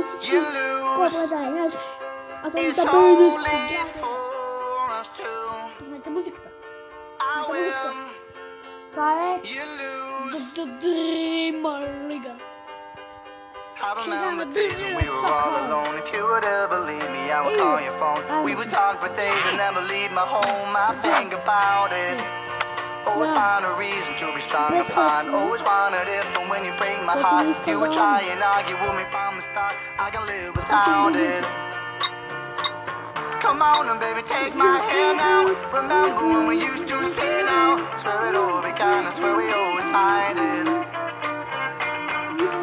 всички кой предай, нямаш. Аз съм табърнат. Пуснете музиката. Това е The Dreamer Liga. I remember days when we were all alone. If you would ever leave me, I would call your phone. We would talk for days and never leave my home. I think about it. Always find a reason to be strong upon. Always wondered if and when you break my heart, you would try and argue with me from the start. I can live without it. Come on and baby, take my hand now. Remember when we used to say now. Swear it all began, I swear we always hide it.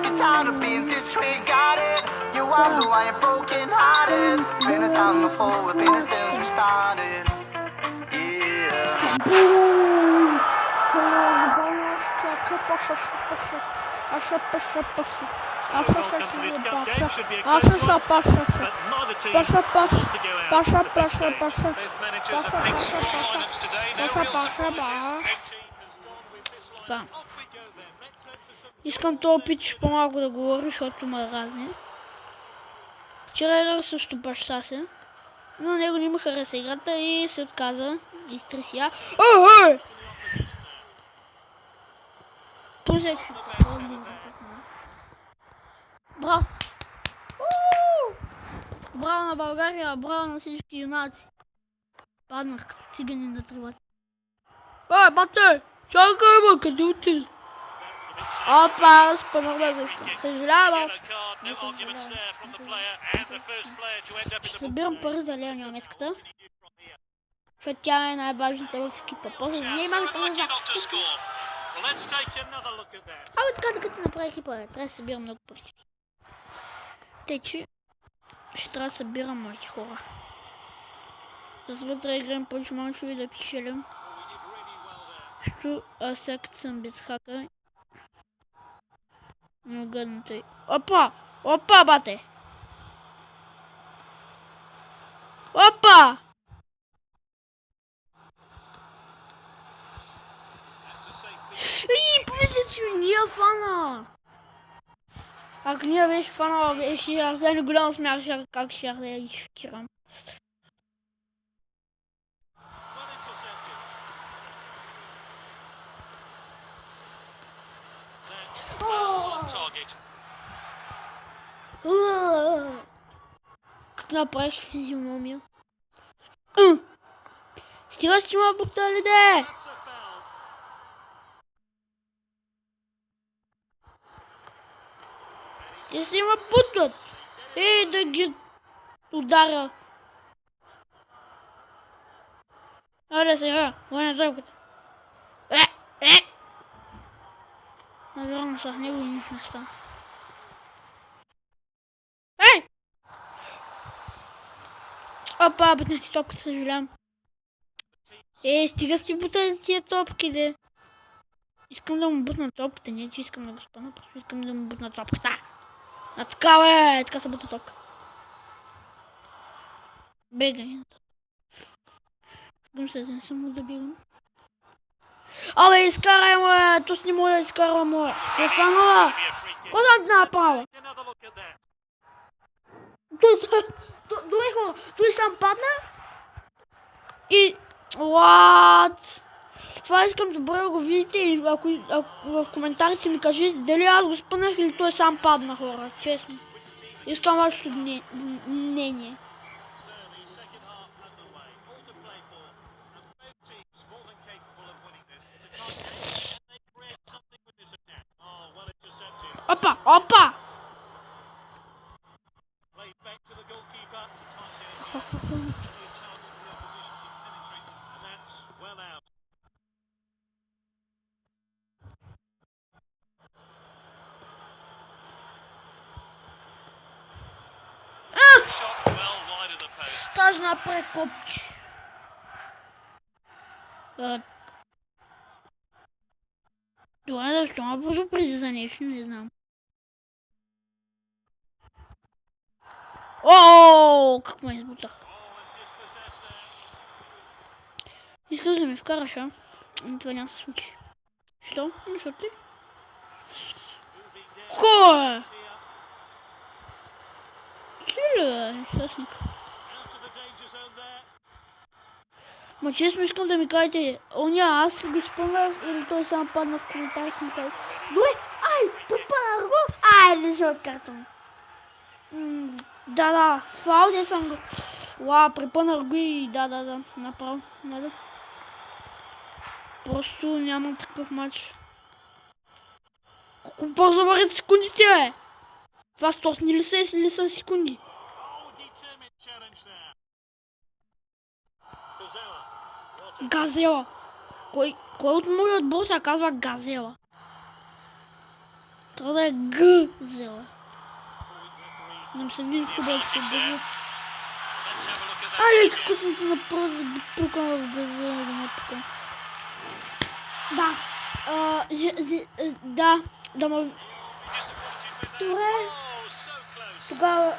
Get tired of being disregarded. You wonder why I'm broken hearted. Been a time before, we've been here since we started. Да. Искам този пич по-малко да говори, защото ме разни. Вчера играх също баща си, но него не му хареса играта и се отказа. Изтрися. Пусече. Браво! Браво на България, браво на всички юнаци. Паднах като цигани на трибата. Бате! Чакай, бе, къде отиде? Опа, спънах без да искам. Съжалявам. Не съжалявам. Ще събирам пари за Лео Немецката. Защото тя е най-важната в екипа. После за нея имаме пари за... Абе така, като се направи екипа, трябва да събирам много пари. Тъй, че ще трябва да събирам моите хора. С вътре играем повече мачове да печелим. Що аз сега като съм без хака. Но гадно тъй. Опа! Опа, бате! Опа! Помисля, че ние фана! Ако ние беше фанала, беше Арсен голям смях, как ще я изшокирам. Като направих физиономия. Стига си ма бутали, де! Те си ма бутат! Ей, да ги ударя! Аре сега, гоня тръпката. Наверно с него и нищо не стана. Ей! Опа, бутнах ти топката, съжалявам. Ей, стига си бутали тия топки, де. Искам да му бутна топката, не че искам да го спъна, просто искам да му бутна топката. А така, бе, така се бута топка. Бегай. Гъм се, не съм да бегам. Абе, изкарай му, то сни може да изкарва му. Останала! Какво съм ти направил? Той сам падна и... What? Това искам добре да го видите и ако в коментарите ми кажете дали аз го спънах или той сам падна, хора, честно. Искам вашето мнение. Опа, опа! Стаж напред копче. Това е защо ме предупреди за нещо, не знам. Ооо, как ме избутах. Искаш да ме вкараш, а? Това няма се случи. Що? Защо ти? Хо! щастник. Ма честно искам да ми кажете, аз го спомнях или той само падна в коментар си ми казва. Добре, попаднах го. Не се откарцам. Да, фаул де съм го. Препънах го и да, направо. Нали? Просто нямам такъв матч. Колко бързо вървят секундите, бе? Това стотни ли са или са секунди? Газела. Кой от моя отбор се казва Газела? Трябва да е Газела. Не ми се види хубаво, че Газела. Какво съм ти направил да би пукам в Газела, да ме пукам. Да ме... Добре. Тогава,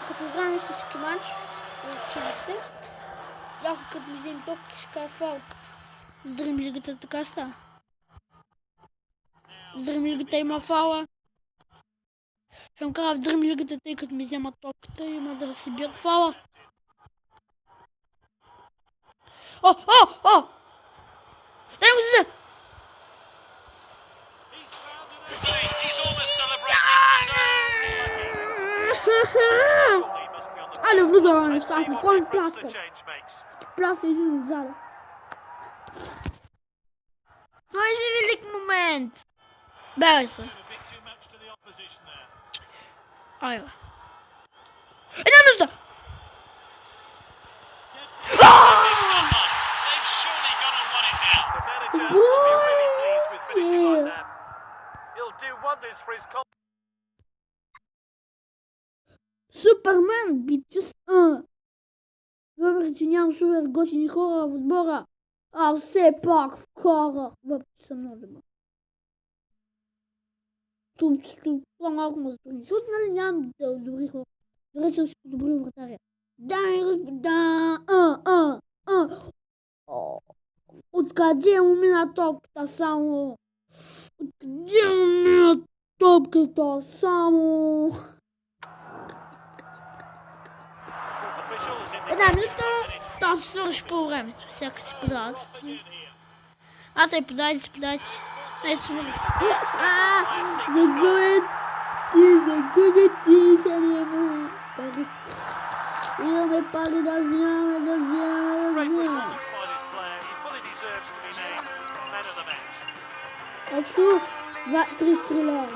като играем всички матч, разчинахте. Като ми взем ток, ще кажа фаул. В Дрим лигата така става. В Дрим лигата има фаула. Ще му кажа в Дрим лигата, тъй като ми взема топката, има да си бира фаула. Дай му се! Влизала нещастно, кой ми пляска? Пляска един отзаде. Това е велик момент. Бегай се. Айва. Една нужда! Супермен битчес. Въпреки, че нямам супер готини хора в отбора, все пак вкарах, въпреки, че съм много добър. Това малко ме забрави, защото нали нямам добри хора. Дори съм си подобрил вратаря. Дами господа, откъде му мина топката само? Откъде му мина топката само? Една минута, това ще свърши по времето. Всяка си подават. Тъй подайте. Ето свърши. Загубите, са нямаме пари. Имаме пари да взимаме. Общо 2-3 стреля.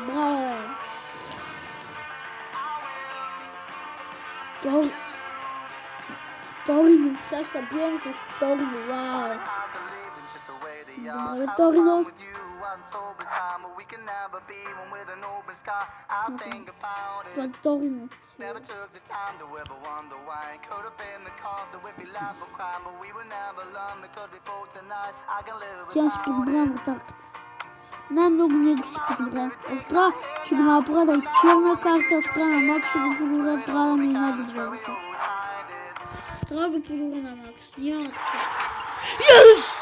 Браво, Торино. Сега ще се бием с Торино. Вау. Добре, Торино. Това е Торино. Тя си подобря вратарката. Най-много него си подобря. Трябва, ще го направя да е черна карта, от края на матч ще го подобря, трябва да ми е най-добра вратарка. Трябва да го подобря на Макс. Няма така. Yes!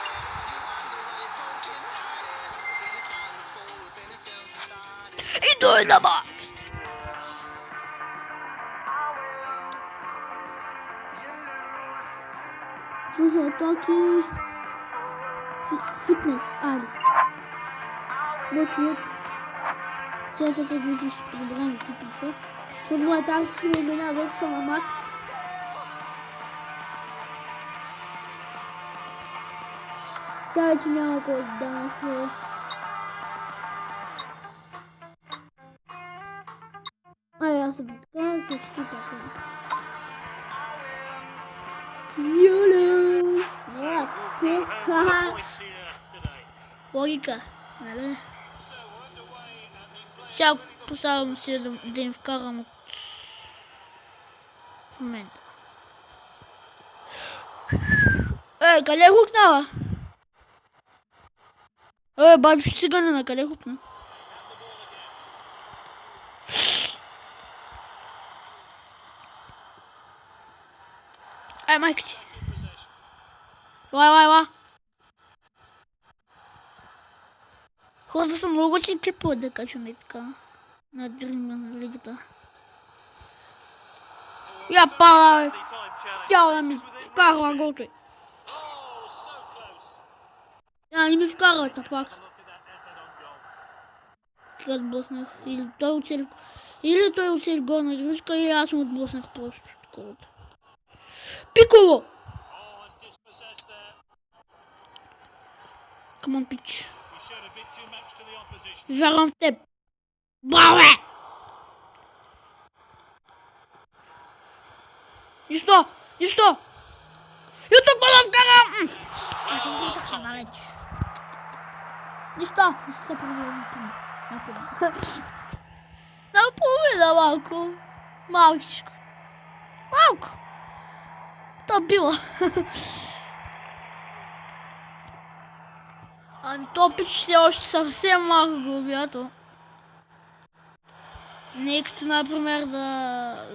И той на Макс! Слушай, атаки... Фитнес, човек. Следващата година ще подобряме фитнеса. Защото вратарските имена вече са на Макс. Сега вече няма кой да даме според. Аз съм така, също така. Юлюс! Те! Ха-ха! Логика, нали? Сега поставям си да им вкарам от в момента. Къде е хукнала? Бачо цигана, на къде хукна? Майка ти. Ла. Хората са много че клипуват да качваме така. На Дрим на лигата. Я пала. Тяло ми вкарва голтой. Не ми вкарва пак. След блъснах. Или той оцели горна игричка, или аз му отблъснах просто колата. Пиколо! Come on, pitch. Вярвам в теб. Браве! Нищо! Нищо! И тук ме да вкарам! Аз съм взитаха далеч. Нищо! Не се провели напомня. Напомня малко. Малкичко. Малко. То било. Ами то пиче още съвсем малко го убиято. Не като, например, да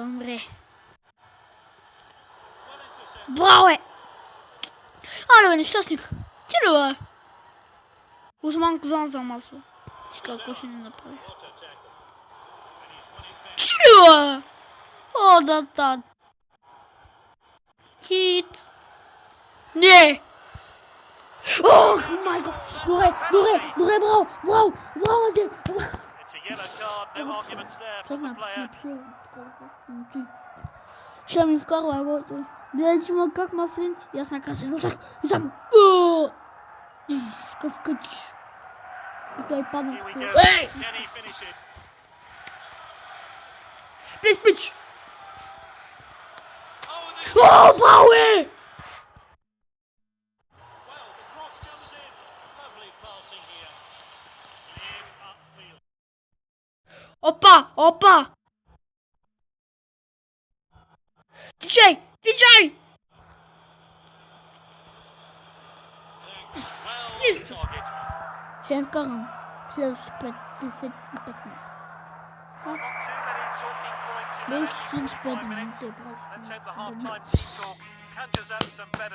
умре. Браво е! Абе, нещастник! Ти ли бе? Осман Козан замазва. Ти какво ще ни направи? Ти ли бе? О, да. Тит. Не! Ох, май гад! Добре, браво, Матей! Това напишу такова. Ще ми вкарва гото. Гледайте му как ма флинт. И аз накрая се излушах и сам. Къв кътиш. И той падна като... Ей! Плиз, пич! О, браво е! Опа! Тичай! Ще я вкарам следващите 55 минути. Беше 45 минути просто.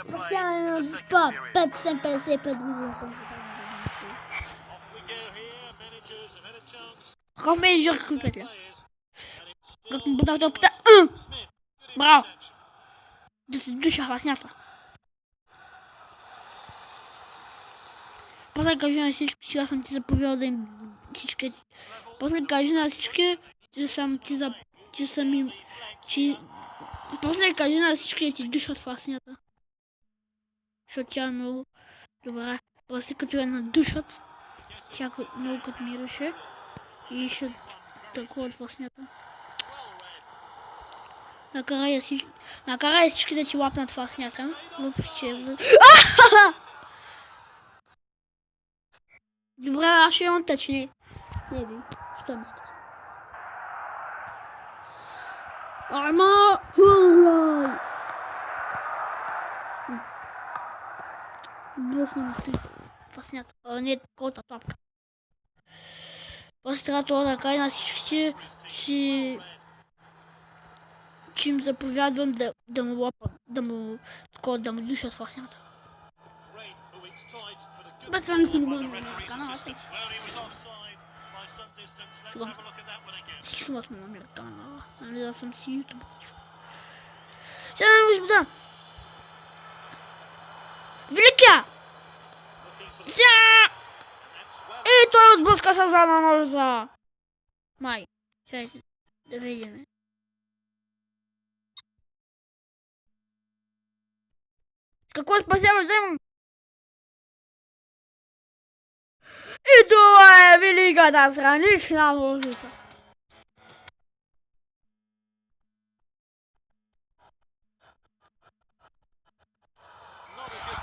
Спасяване на спа 555 минути съм се тръгнал. Какъв менеджер какви петля? Как му подах топката? Браво! Да се душа власнята. После кажи на всички, че аз съм ти заповядал да им всички. После кажи на всички, че съм ти за... че съм им... че... После кажи на всички да ти душат власнята. Защото тя е много добра. После като я надушат, тя много като мираше и ще такова власнята. Накарай всички да ти лапнат власнята. Въпреки че... Добре, аз ще имам тъчни. Не ви, що мислите? Арма! Хулай! Блъснем ти. Власнята. Не, колата топка. После трябва това да кажа на всичките, че им заповядвам да му лапат, да му душат власнята. Без това никой не може да намери канала. Всички вас ме намерят канала. Нали да съм си ютуб. Сега, господа! Великия! Сега! И той отблъска с задна ножа. Май. Чайте, да видим. Какво спасяваш да имам? И това е великата странична ножица.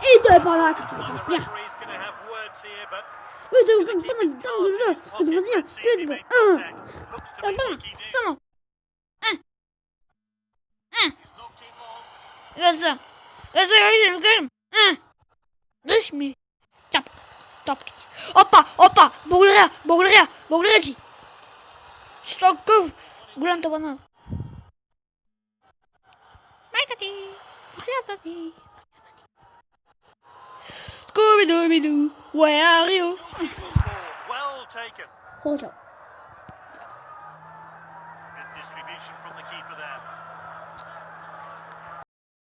И той е подаръкът на властя. Вижте как падна там гледа, като възня, гледайте го. Там падна, само. Гледа, как ще ми кажем. Дръж ми. Топките. Опа! Благодаря ти! Що къв? Голям табанар. Майка ти! Бащата ти! Scooby-Dooby-Doo, where are you? Hold up. distribution from the keeper there.